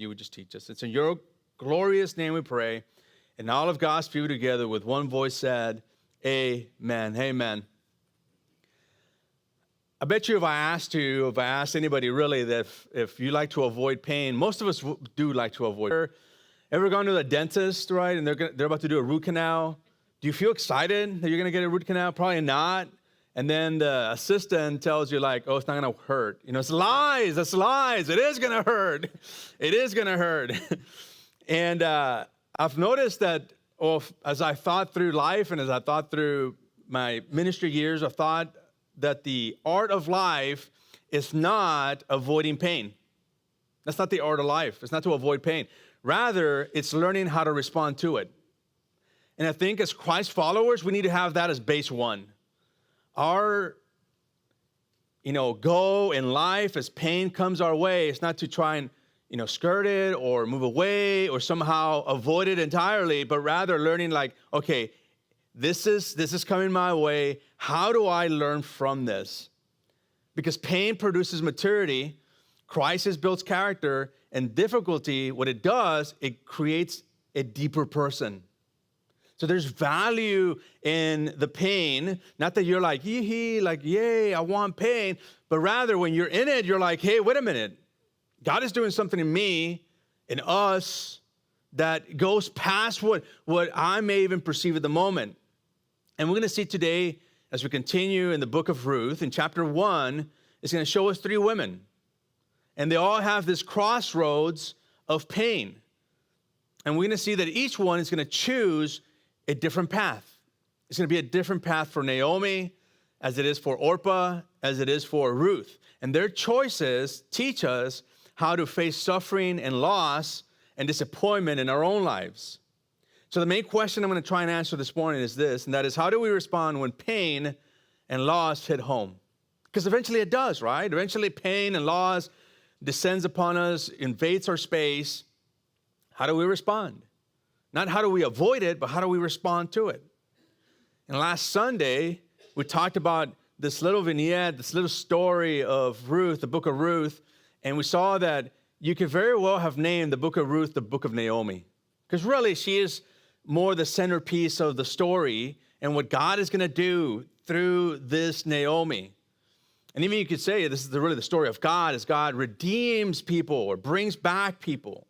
you would just teach us. It's in your glorious name we pray. And all of God's people together with one voice said, amen. Amen. I bet you if I asked anybody really that if you like to avoid pain, most of us do like to avoid. Ever gone to the dentist, right? And they're about to do a root canal. Do you feel excited that you're going to get a root canal? Probably not. And then the assistant tells you like, oh, it's not going to hurt. You know, it's lies. That's lies. It is going to hurt. It is going to hurt. And I've noticed that as I thought through life and as I thought through my ministry years, I thought that the art of life is not avoiding pain. That's not the art of life. It's not to avoid pain. Rather, it's learning how to respond to it. And I think as Christ followers, we need to have that as base one. Our, goal in life as pain comes our way, it's not to try and, skirt it or move away or somehow avoid it entirely, but rather learning like, okay, this is coming my way. How do I learn from this? Because pain produces maturity, crisis builds character, and difficulty, what it does, it creates a deeper person. So there's value in the pain, not that you're like, hee, like, yay, I want pain, but rather when you're in it, you're like, hey, wait a minute. God is doing something in me, in us, that goes past what I may even perceive at the moment. And we're going to see today, as we continue in the book of Ruth, in chapter 1, it's going to show us 3 women. And they all have this crossroads of pain. And we're going to see that each one is going to choose a different path. It's going to be a different path for Naomi, as it is for Orpah, as it is for Ruth. And their choices teach us how to face suffering and loss and disappointment in our own lives. So the main question I'm going to try and answer this morning is this, and that is, how do we respond when pain and loss hit home? Because eventually it does, right? Eventually pain and loss descends upon us, invades our space. How do we respond? Not how do we avoid it, but how do we respond to it? And last Sunday, we talked about this little vignette, this little story of Ruth, the book of Ruth, and we saw that you could very well have named the book of Ruth the book of Naomi. Because really, she is more the centerpiece of the story and what God is going to do through this Naomi. And even you could say this is really the story of God, as God redeems people or brings back people.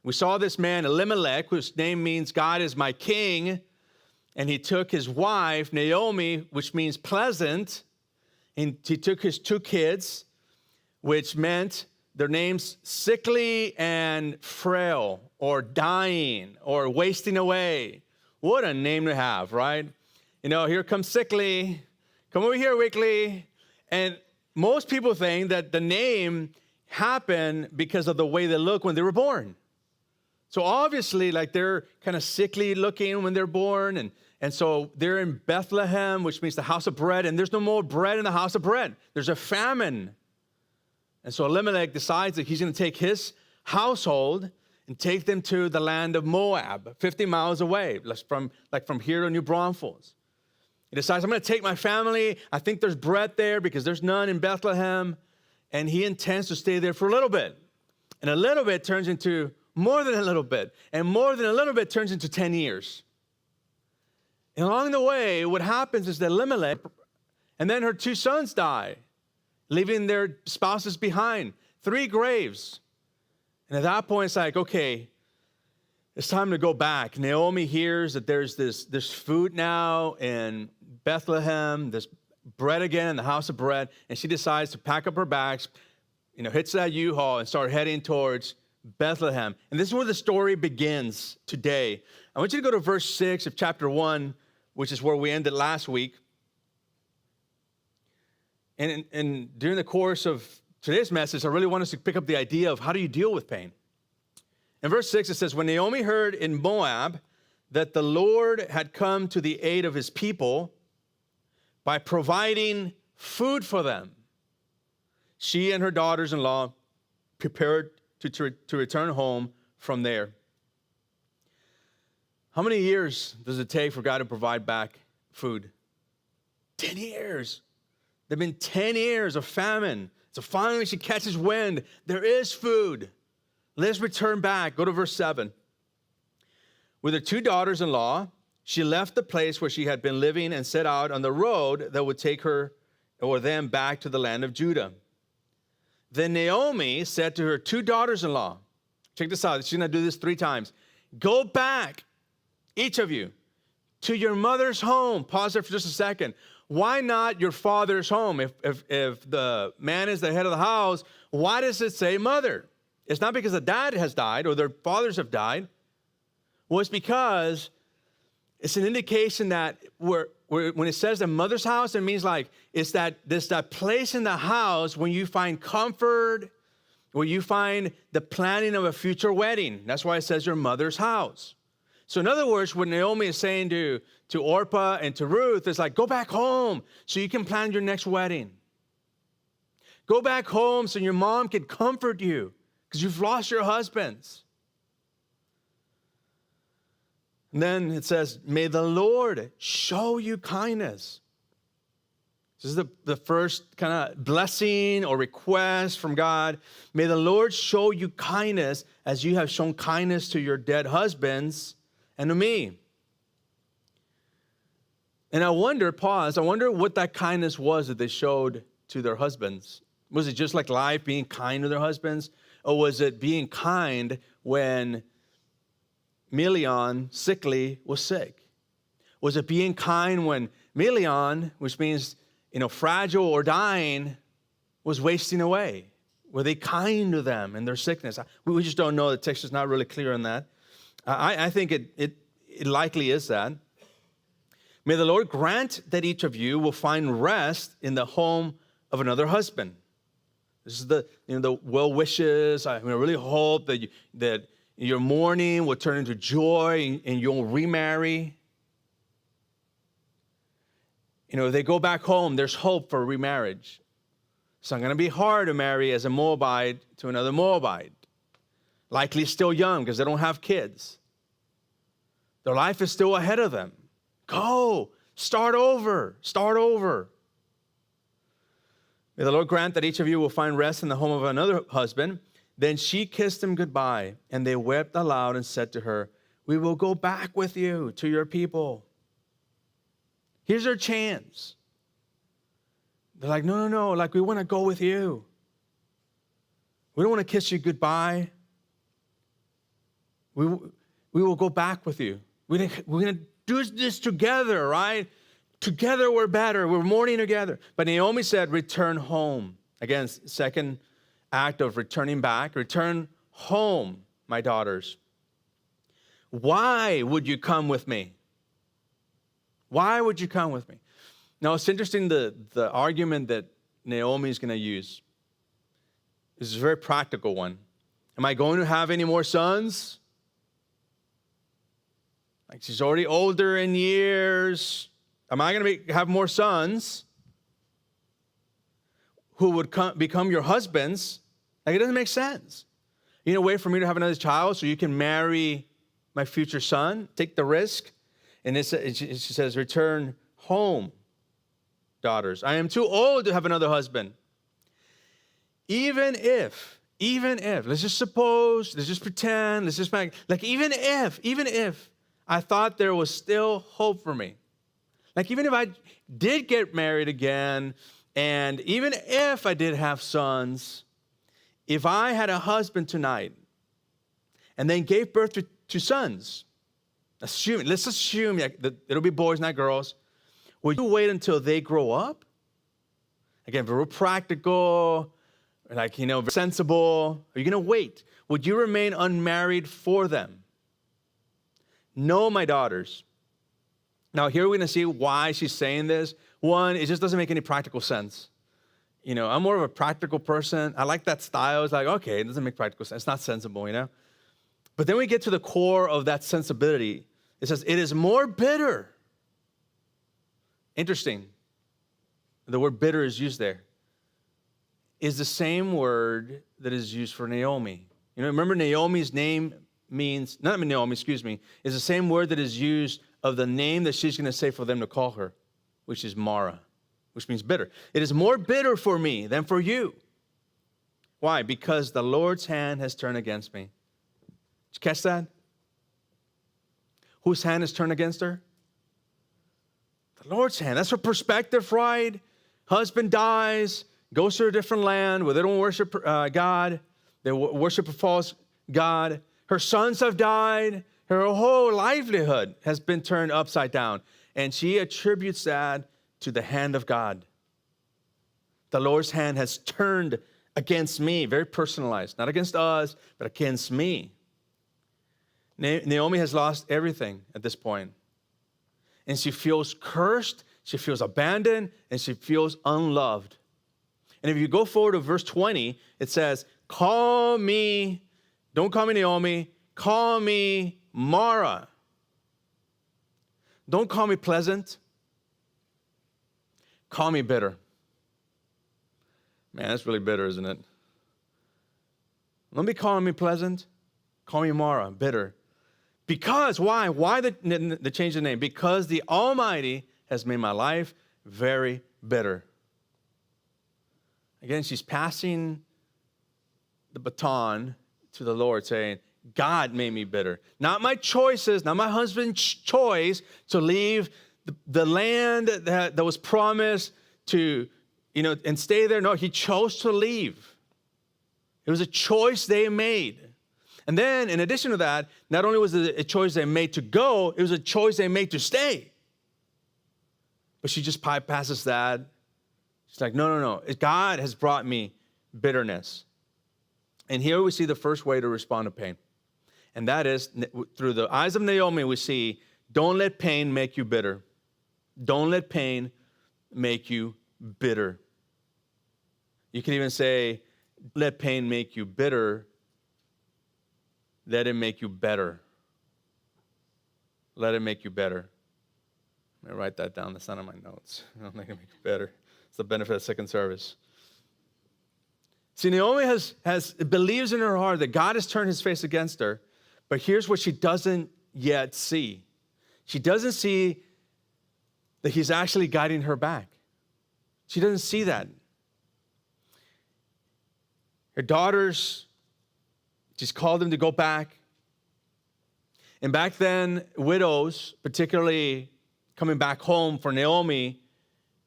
We saw this man, Elimelech, whose name means God is my king, and he took his wife, Naomi, which means pleasant, and he took his 2 kids, which meant their names sickly and frail, or dying, or wasting away. What a name to have, right? Here comes sickly, come over here, weekly. And most people think that the name happened because of the way they look when they were born. So obviously, like they're kind of sickly looking when they're born. And so they're in Bethlehem, which means the house of bread. And there's no more bread in the house of bread. There's a famine. And so Elimelech decides that he's going to take his household and take them to the land of Moab, 50 miles away, from here to New Braunfels. He decides, I'm going to take my family. I think there's bread there because there's none in Bethlehem. And he intends to stay there for a little bit. And a little bit turns into more than a little bit. And more than a little bit turns into 10 years. And along the way, what happens is that Elimelech and then her 2 sons die, leaving their spouses behind. 3 graves. And at that point, it's like, okay, it's time to go back. Naomi hears that there's food now in Bethlehem, there's bread again in the house of bread, and she decides to pack up her bags, hits that U-Haul and start heading towards Bethlehem. And this is where the story begins today. I want you to go to verse 6 of chapter 1, which is where we ended last week. And during the course of today's message, I really want us to pick up the idea of how do you deal with pain. In verse 6, it says, when Naomi heard in Moab that the Lord had come to the aid of his people by providing food for them, she and her daughters-in-law prepared to return home from there. How many years does it take for God to provide back food? 10 years. There have been 10 years of famine. So finally she catches wind. There is food. Let's return back. Go to verse 7. With her 2 daughters-in-law, she left the place where she had been living and set out on the road that would take her or them back to the land of Judah. Then Naomi said to her 2 daughters-in-law, check this out, she's going to do this 3 times. Go back, each of you, to your mother's home. Pause there for just a second. Why not your father's home? If the man is the head of the house, why does it say mother? It's not because the dad has died or their fathers have died. Well, it's because it's an indication that when it says the mother's house, it means like it's that place in the house when you find comfort, where you find the planning of a future wedding. That's why it says your mother's house. So in other words, what Naomi is saying to Orpah and to Ruth is like, go back home so you can plan your next wedding. Go back home so your mom can comfort you because you've lost your husbands. And then it says, may the Lord show you kindness. This is the first kind of blessing or request from God. May the Lord show you kindness as you have shown kindness to your dead husbands and to me. And I wonder what that kindness was that they showed to their husbands. Was it just like life, being kind to their husbands? Or was it being kind when Milion, sickly, was sick? Was it being kind when Milion, which means, fragile or dying, was wasting away? Were they kind to them in their sickness? We just don't know. The text is not really clear on that. I think it likely is that. May the Lord grant that each of you will find rest in the home of another husband. This is the well wishes. I really hope that your mourning will turn into joy and you'll remarry. If they go back home, there's hope for remarriage. It's not going to be hard to marry as a Moabite to another Moabite. Likely still young because they don't have kids. Their life is still ahead of them. Go, start over. May the Lord grant that each of you will find rest in the home of another husband. Then she kissed him goodbye, and they wept aloud and said to her, we will go back with you to your people. Here's our chance. They're like, no, like we want to go with you. We don't want to kiss you goodbye. We will go back with you. We're going to do this together, right? Together we're better. We're mourning together. But Naomi said, return home. Again, second act of returning back. Return home, my daughters. Why would you come with me? Why would you come with me? Now, it's interesting the argument that Naomi is going to use. This is a very practical one. Am I going to have any more sons? Like she's already older in years. Am I going to have more sons who would become your husbands? Like it doesn't make sense. Wait for me to have another child so you can marry my future son. Take the risk. And she says, return home, daughters. I am too old to have another husband. Even if, let's just suppose, let's just pretend, let's just make, like even if I thought there was still hope for me. Like even if I did get married again, and even if I did have sons, if I had a husband tonight and then gave birth to sons, let's assume that it'll be boys, not girls. Would you wait until they grow up? Again, very practical, very sensible. Are you going to wait? Would you remain unmarried for them? No, my daughters. Now, here we're going to see why she's saying this. One, it just doesn't make any practical sense. I'm more of a practical person. I like that style. It's like, okay, it doesn't make practical sense. It's not sensible, But then we get to the core of that sensibility. It says, it is more bitter. Interesting. The word bitter is used there. Is the same word that is used for Naomi. Remember Naomi's name is the same word that is used of the name that she's going to say for them to call her, which is Mara, which means bitter. It is more bitter for me than for you. Why? Because the Lord's hand has turned against me. Did you catch that? Whose hand has turned against her? The Lord's hand. That's her perspective, right? Husband dies, goes to a different land where they don't worship God. They worship a false God. Her sons have died. Her whole livelihood has been turned upside down. And she attributes that to the hand of God. The Lord's hand has turned against me, very personalized, not against us, but against me. Naomi has lost everything at this point. And she feels cursed, she feels abandoned, and she feels unloved. And if you go forward to verse 20, it says, call me, don't call me Naomi, call me Mara. Don't call me pleasant. Call me bitter. Man, that's really bitter, isn't it? Don't be calling me pleasant. Call me Mara, bitter. Because, why? Why the change of name? Because the Almighty has made my life very bitter. Again, she's passing the baton to the Lord, saying, God made me bitter. Not my choices, not my husband's choice to leave the land that was promised to, and stay there. No, he chose to leave. It was a choice they made. And then, in addition to that, not only was it a choice they made to go, it was a choice they made to stay. But she just bypasses that. She's like, no. God has brought me bitterness. And here we see the first way to respond to pain. And that is, through the eyes of Naomi, we see, don't let pain make you bitter. Don't let pain make you bitter. You can even say, let pain make you bitter. Let it make you better. Let it make you better. Let me write that down. That's not on my notes. Let it make you better. It's the benefit of second service. See, Naomi believes in her heart that God has turned his face against her, but here's what she doesn't yet see. She doesn't see that he's actually guiding her back. She doesn't see that. Her daughters, she's called them to go back. And back then, widows, particularly coming back home for Naomi,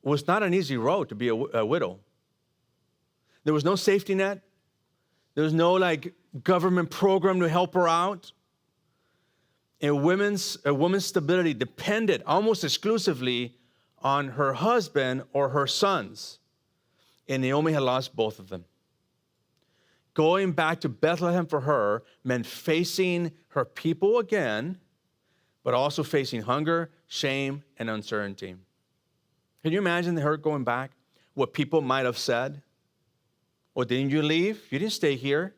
was not an easy road to be a widow. There was no safety net. There was no government program to help her out. And a woman's stability depended almost exclusively on her husband or her sons. And Naomi had lost both of them. Going back to Bethlehem for her meant facing her people again, but also facing hunger, shame, and uncertainty. Can you imagine her going back? What people might have said? Well, didn't you leave? You didn't stay here.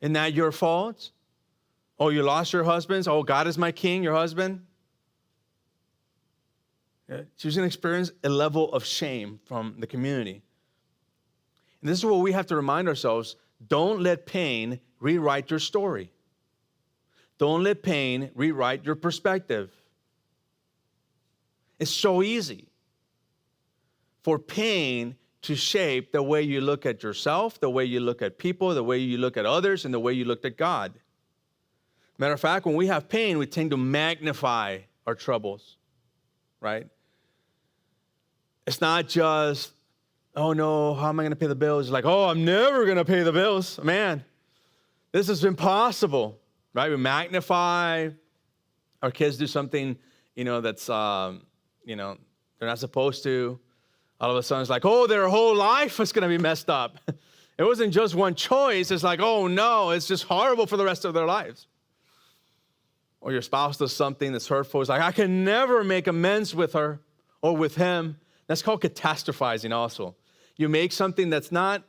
Isn't that your fault? Oh, you lost your husbands? Oh, God is my king, your husband? She was going to experience a level of shame from the community. And this is what we have to remind ourselves. Don't let pain rewrite your story. Don't let pain rewrite your perspective. It's so easy for pain to shape the way you look at yourself, the way you look at people, the way you look at others, and the way you look at God. Matter of fact, when we have pain, we tend to magnify our troubles, right? It's not just, oh no, how am I going to pay the bills? It's like, oh, I'm never going to pay the bills. Man, this is impossible, right? We magnify. Our kids do something, that's, they're not supposed to. All of a sudden, it's like, oh, their whole life is going to be messed up. It wasn't just one choice. It's like, oh no, it's just horrible for the rest of their lives. Or your spouse does something that's hurtful. It's like, I can never make amends with her or with him. That's called catastrophizing also. You make something that's not,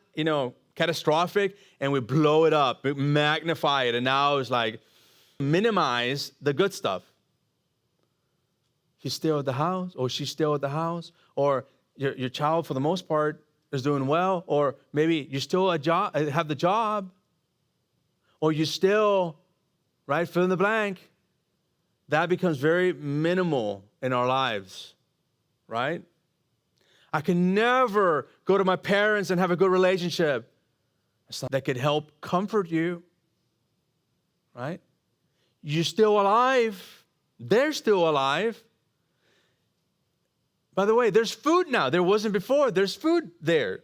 catastrophic, and we blow it up, we magnify it, and now it's like, minimize the good stuff. He's still at the house, or she's still at the house, or your child, for the most part, is doing well, or maybe you still have the job, or you still, right, fill in the blank. That becomes very minimal in our lives, right? I can never go to my parents and have a good relationship. that could help comfort you, right? You're still alive. They're still alive. By the way, there's food now. There wasn't before. There's food there.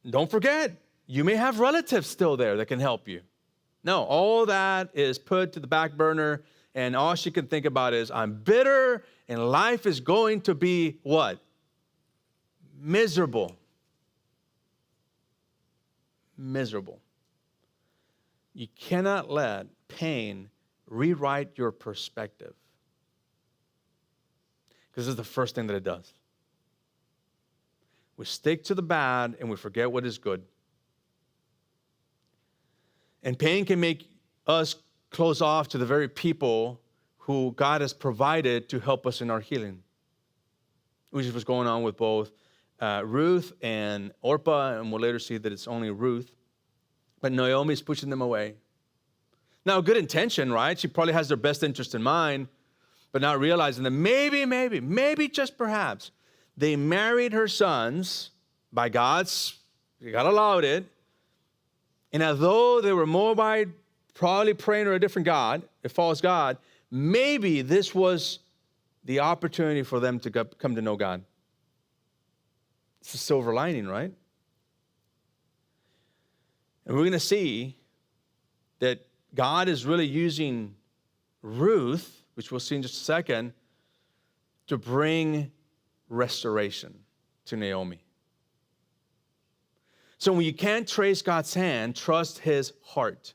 Don't forget, you may have relatives still there that can help you. No, all that is put to the back burner, and all she can think about is, I'm bitter, and life is going to be what? Miserable. Miserable. You cannot let pain rewrite your perspective, because this is the first thing that it does. We stick to the bad and we forget what is good. And pain can make us close off to the very people who God has provided to help us in our healing, which is what's going on with both Ruth and Orpah, and we'll later see that it's only Ruth. But Naomi's pushing them away. Now, good intention, right? She probably has their best interest in mind, but not realizing that maybe just perhaps, they married her sons by God allowed it. And although they were Moabite, probably praying to a different God, a false God, maybe this was the opportunity for them to come to know God. It's a silver lining, right? And we're going to see that God is really using Ruth, which we'll see in just a second, to bring restoration to Naomi. So when you can't trace God's hand, trust his heart.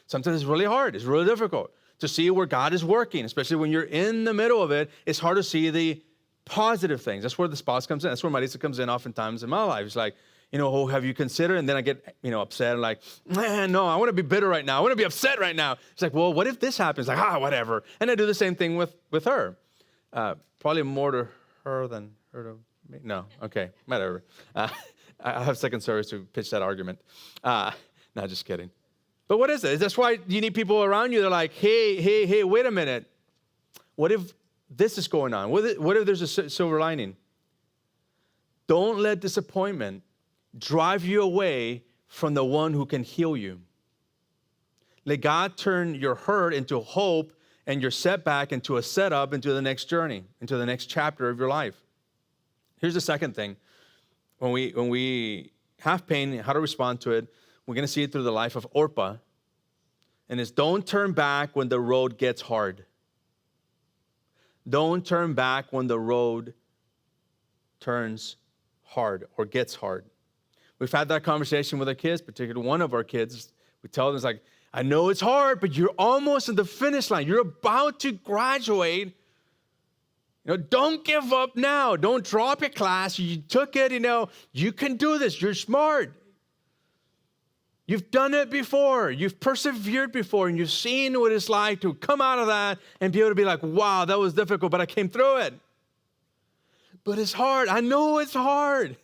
Sometimes it's really hard. It's really difficult to see where God is working, especially when you're in the middle of it. It's hard to see the positive things. That's where the spouse comes in. That's where Marisa comes in oftentimes in my life. It's like, oh, have you considered? And then I get, upset. I'm like, man, no, I want to be bitter right now. I want to be upset right now. It's like, well, what if this happens? Like, whatever. And I do the same thing with her. Probably more to her than her to me. No, okay, whatever. I have second service to pitch that argument. No, just kidding. But what is it? That's why you need people around you that are like, hey, wait a minute. What if this is going on? What if there's a silver lining? Don't let disappointment drive you away from the one who can heal you. Let God turn your hurt into hope and your setback into a setup into the next journey, into the next chapter of your life. Here's the second thing. When we have pain, how to respond to it, we're going to see it through the life of Orpah. And it's don't turn back when the road gets hard. Don't turn back when the road turns hard or gets hard. We've had that conversation with our kids, particularly one of our kids. We tell them, it's like, I know it's hard, but you're almost at the finish line. You're about to graduate. Don't give up now. Don't drop your class. You took it, you can do this. You're smart. You've done it before. You've persevered before, and you've seen what it's like to come out of that and be able to be like, wow, that was difficult, but I came through it. But it's hard. I know it's hard.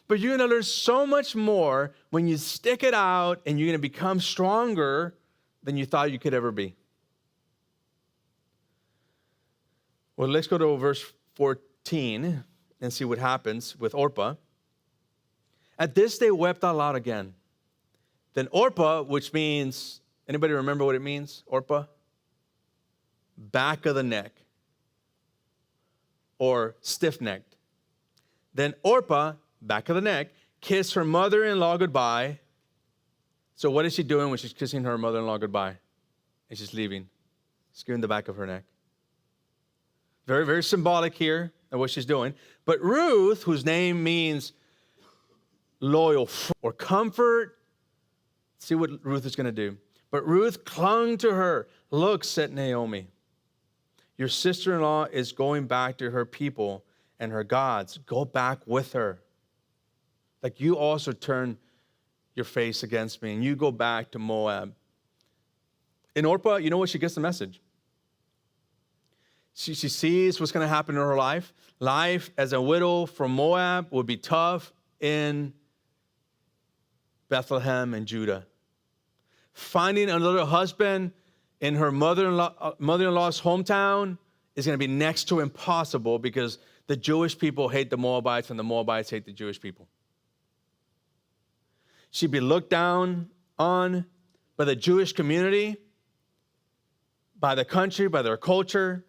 But you're going to learn so much more when you stick it out, and you're going to become stronger than you thought you could ever be. Well, let's go to verse 14 and see what happens with Orpah. At this, they wept out loud again. Then Orpah, which means, anybody remember what it means, Orpah? Back of the neck or stiff-necked. Then Orpah, back of the neck, kissed her mother-in-law goodbye. So what is she doing when she's kissing her mother-in-law goodbye? And she's leaving. She's giving the back of her neck. Very, very symbolic here of what she's doing. But Ruth, whose name means loyal or comfort, see what Ruth is going to do. But Ruth clung to her. Look, said Naomi, your sister-in-law is going back to her people and her gods. Go back with her. Like you also turn your face against me and you go back to Moab. In Orpah, you know what? She gets the message. She sees what's going to happen in her life. Life as a widow from Moab would be tough in Bethlehem and Judah. Finding another husband in her mother-in-law's hometown is going to be next to impossible because the Jewish people hate the Moabites and the Moabites hate the Jewish people. She'd be looked down on by the Jewish community, by the country, by their culture.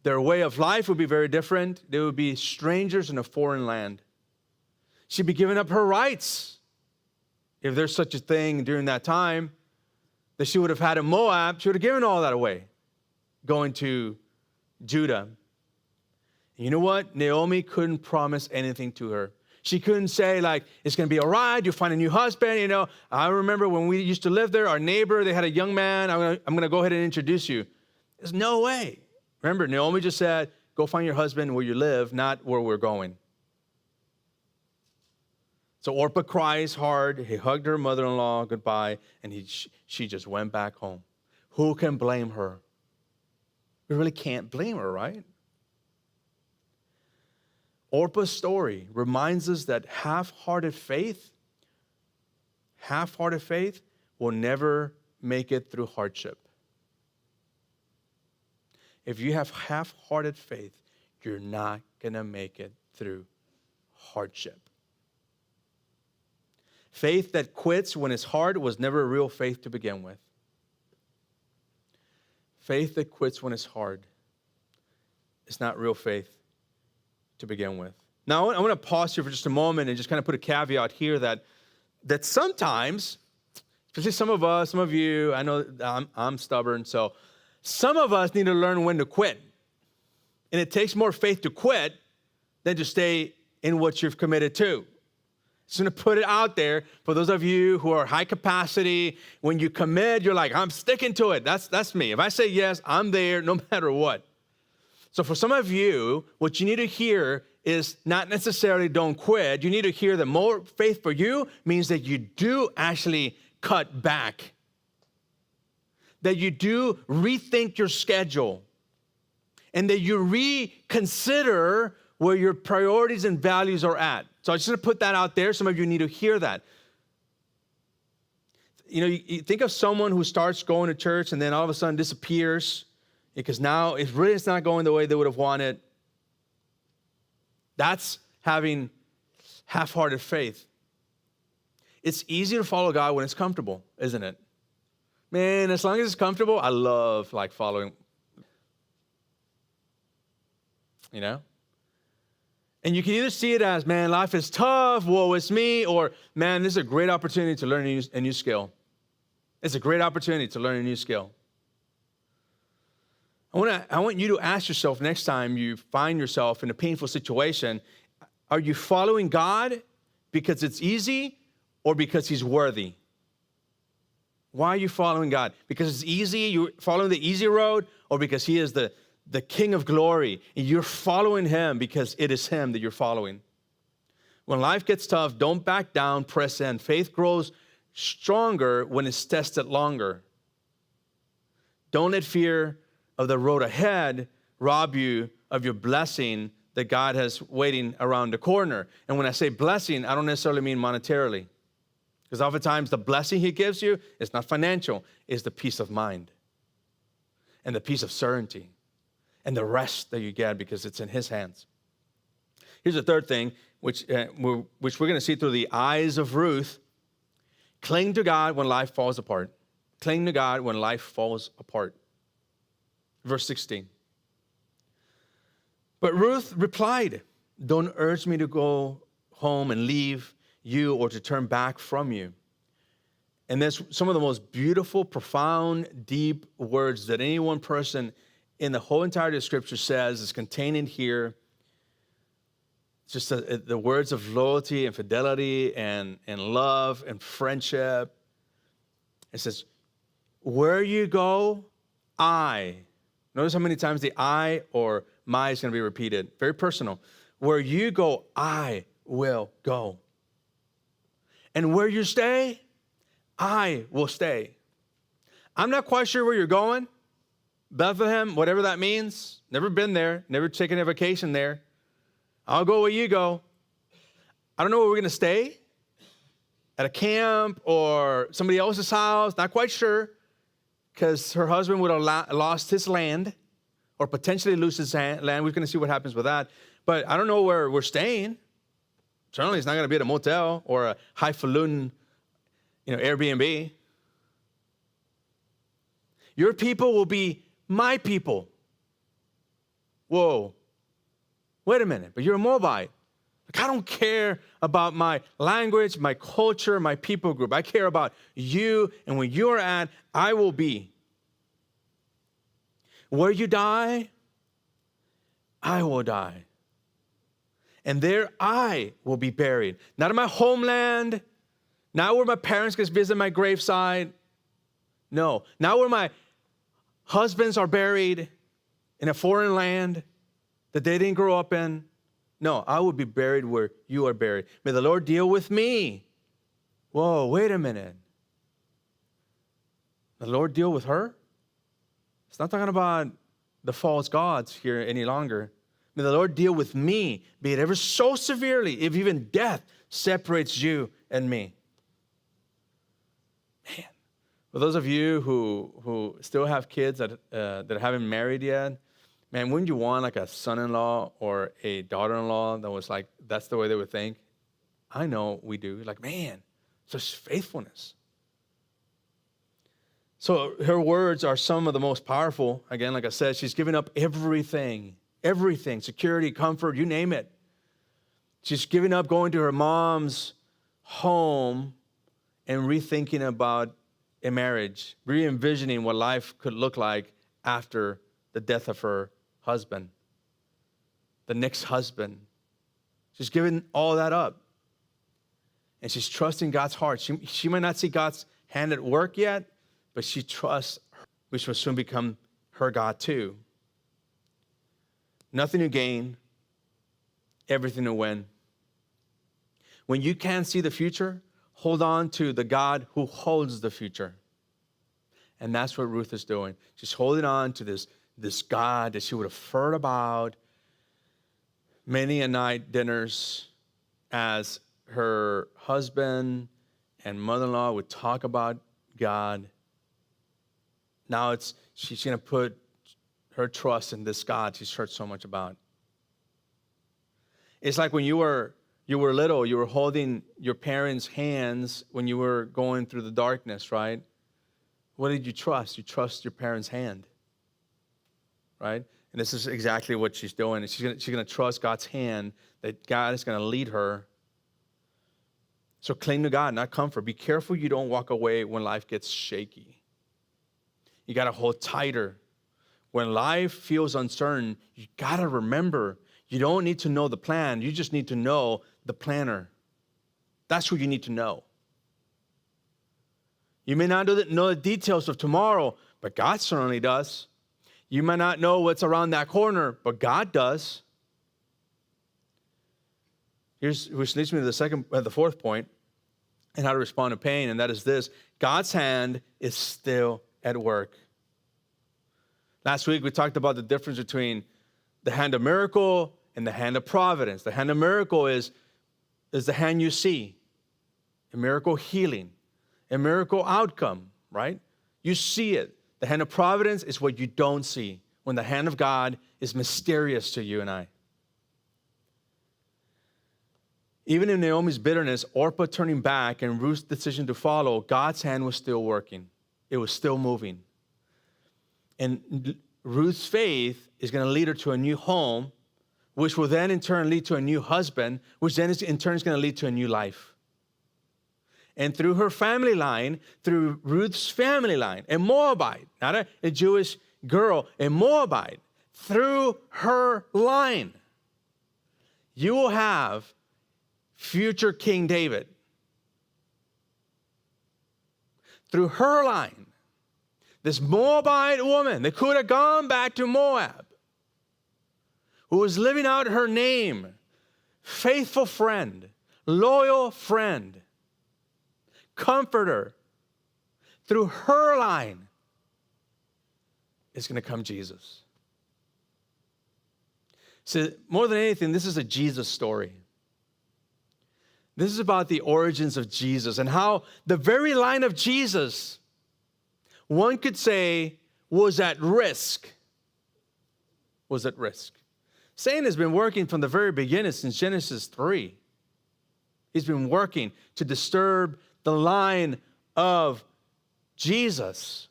Their way of life would be very different. They would be strangers in a foreign land. She'd be giving up her rights, if there's such a thing during that time, that she would have had in Moab. She would have given all that away, going to Judah. And you know what? Naomi couldn't promise anything to her. She couldn't say, like, it's going to be all right, you'll find a new husband. You know, I remember when we used to live there, our neighbor, they had a young man. I'm going to go ahead and introduce you. There's no way. Remember, Naomi just said, go find your husband where you live, not where we're going. So Orpah cries hard. He hugged her mother-in-law goodbye, and she just went back home. Who can blame her? We really can't blame her, right? Orpah's story reminds us that half-hearted faith will never make it through hardship. If you have half-hearted faith, you're not going to make it through hardship. Faith that quits when it's hard was never real faith to begin with. Faith that quits when it's hard is not real faith to begin with. Now, I want to pause here for just a moment and just kind of put a caveat here that sometimes, especially some of us, some of you, I know I'm stubborn, so some of us need to learn when to quit. And it takes more faith to quit than to stay in what you've committed to. Just going to put it out there for those of you who are high capacity. When you commit, you're like, I'm sticking to it. That's me. If I say yes, I'm there no matter what. So for some of you, what you need to hear is not necessarily don't quit. You need to hear that more faith for you means that you do actually cut back. That you do rethink your schedule. And that you reconsider where your priorities and values are at. So I just want to put that out there. Some of you need to hear that. You know, you think of someone who starts going to church and then all of a sudden disappears because now it's not going the way they would have wanted. That's having half-hearted faith. It's easy to follow God when it's comfortable, isn't it? Man, as long as it's comfortable, I love following. You know? And you can either see it as, man, life is tough, woe is me, or, man, this is a great opportunity to learn a new skill. It's a great opportunity to learn a new skill. I want you to ask yourself next time you find yourself in a painful situation, are you following God because it's easy or because he's worthy? Why are you following God? Because it's easy, you're following the easy road, or because he is the King of glory, and you're following him because it is him that you're following? When life gets tough, don't back down, press in. Faith grows stronger when it's tested longer. Don't let fear of the road ahead rob you of your blessing that God has waiting around the corner. And when I say blessing, I don't necessarily mean monetarily. Because oftentimes the blessing he gives you is not financial, it's the peace of mind and the peace of certainty and the rest that you get because it's in his hands. Here's the third thing, which we're going to see through the eyes of Ruth. Cling to God when life falls apart. Cling to God when life falls apart. Verse 16. But Ruth replied, don't urge me to go home and leave you or to turn back from you. And there's some of the most beautiful, profound, deep words that any one person in the whole entirety of Scripture says is contained in here. It's just the words of loyalty and fidelity and love and friendship. It says, where you go, I. Notice how many times the I or my is going to be repeated. Very personal. Where you go, I will go. And where you stay, I will stay. I'm not quite sure where you're going. Bethlehem, whatever that means. Never been there. Never taken a vacation there. I'll go where you go. I don't know where we're going to stay. At a camp or somebody else's house. Not quite sure. Because her husband would have lost his land or potentially lose his land. We're going to see what happens with that. But I don't know where we're staying. Certainly it's not going to be at a motel or a highfalutin Airbnb. Your people will be my people. Whoa. Wait a minute, but you're a Moabite. I don't care about my language, my culture, my people group. I care about you, and where you're at, I will be. Where you die, I will die. And there I will be buried. Not in my homeland, not where my parents can visit my graveside. No, not where my husbands are buried in a foreign land that they didn't grow up in. No, I will be buried where you are buried. May the Lord deal with me. Whoa, wait a minute. The Lord deal with her? It's not talking about the false gods here any longer. May the Lord deal with me, be it ever so severely, if even death separates you and me. Man, for those of you who still have kids that haven't married yet, man, wouldn't you want like a son-in-law or a daughter-in-law that was like, that's the way they would think? I know we do. Like, man, such faithfulness. So her words are some of the most powerful. Again, like I said, she's given up everything, security, comfort, you name it. She's giving up going to her mom's home and rethinking about a marriage, re-envisioning what life could look like after the death of her husband, the next husband. She's giving all that up. And she's trusting God's heart. She might not see God's hand at work yet, but she trusts, which will soon become her God too. Nothing to gain, everything to win. When you can't see the future, hold on to the God who holds the future. And that's what Ruth is doing. She's holding on to this God that she would have heard about many a night dinners as her husband and mother-in-law would talk about God. Now she's going to put her trust in this God she's heard so much about. It's like when you were little, you were holding your parents' hands when you were going through the darkness, right? What did you trust? You trust your parents' hand, right? And this is exactly what she's doing. She's going to trust God's hand, that God is going to lead her. So cling to God, not comfort. Be careful you don't walk away when life gets shaky. You got to hold tighter. When life feels uncertain, you got to remember, you don't need to know the plan. You just need to know the planner. That's who you need to know. You may not know the details of tomorrow, but God certainly does. You might not know what's around that corner, but God does. Which leads me to the fourth point, and how to respond to pain, and that is this: God's hand is still at work. Last week we talked about the difference between the hand of miracle and the hand of providence. The hand of miracle is the hand you see, a miracle healing, a miracle outcome, right? You see it. The hand of providence is what you don't see, when the hand of God is mysterious to you and I. Even in Naomi's bitterness, Orpah turning back, and Ruth's decision to follow, God's hand was still working. It was still moving. And Ruth's faith is going to lead her to a new home, which will then in turn lead to a new husband, which then in turn is going to lead to a new life. And through her family line, through Ruth's family line, a Moabite, not a Jewish girl, a Moabite, through her line, you will have future King David. Through her line, this Moabite woman that could have gone back to Moab, who was living out her name, faithful friend, loyal friend, comforter, through her line is going to come Jesus. So more than anything, this is a Jesus story. This is about the origins of Jesus and how the very line of Jesus, one could say, was at risk. Was at risk. Satan has been working from the very beginning, since Genesis 3. He's been working to disturb the line of Jesus.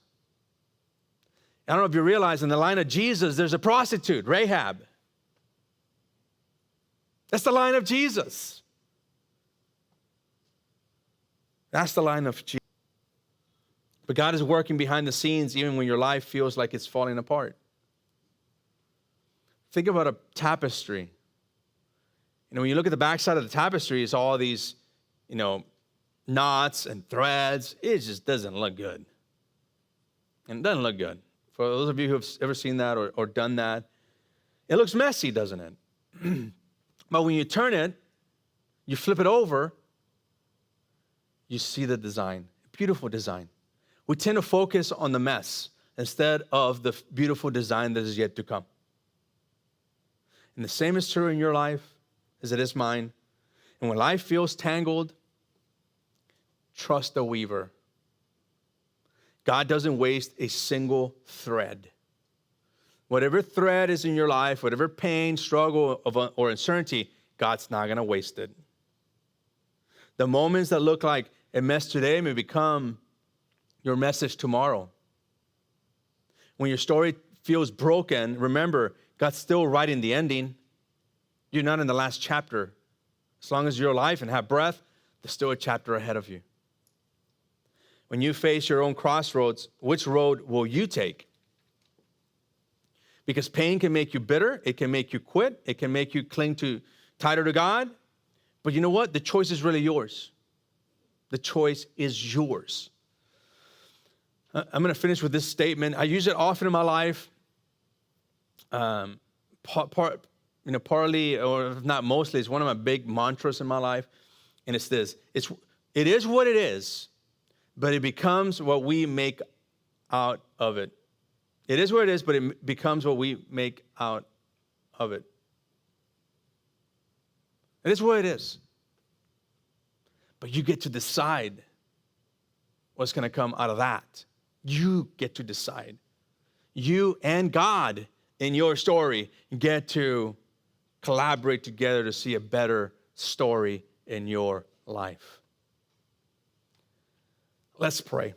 I don't know if you realize in the line of Jesus, there's a prostitute, Rahab. That's the line of Jesus. That's the line of Jesus. But God is working behind the scenes even when your life feels like it's falling apart. Think about a tapestry. When you look at the backside of the tapestry, it's all these, knots and threads. It just doesn't look good. And it doesn't look good. For those of you who have ever seen that or done that, it looks messy, doesn't it? But when you turn it, you flip it over, you see the design, beautiful design. We tend to focus on the mess instead of the beautiful design that is yet to come. And the same is true in your life as it is mine. And when life feels tangled, trust the weaver. God doesn't waste a single thread. Whatever thread is in your life, whatever pain, struggle, or uncertainty, God's not going to waste it. The moments that look like a mess today may become your message tomorrow. When your story feels broken, remember, God's still writing the ending. You're not in the last chapter. As long as you're alive and have breath, there's still a chapter ahead of you. When you face your own crossroads, which road will you take? Because pain can make you bitter. It can make you quit. It can make you cling tighter to God. But you know what? The choice is really yours. The choice is yours. I'm going to finish with this statement. I use it often in my life. Partly, or if not mostly, it's one of my big mantras in my life. And it's this. It is what it is, but it becomes what we make out of it. It is what it is, but it becomes what we make out of it. It is what it is. But you get to decide what's going to come out of that. You get to decide. You and God in your story get to collaborate together to see a better story in your life. Let's pray.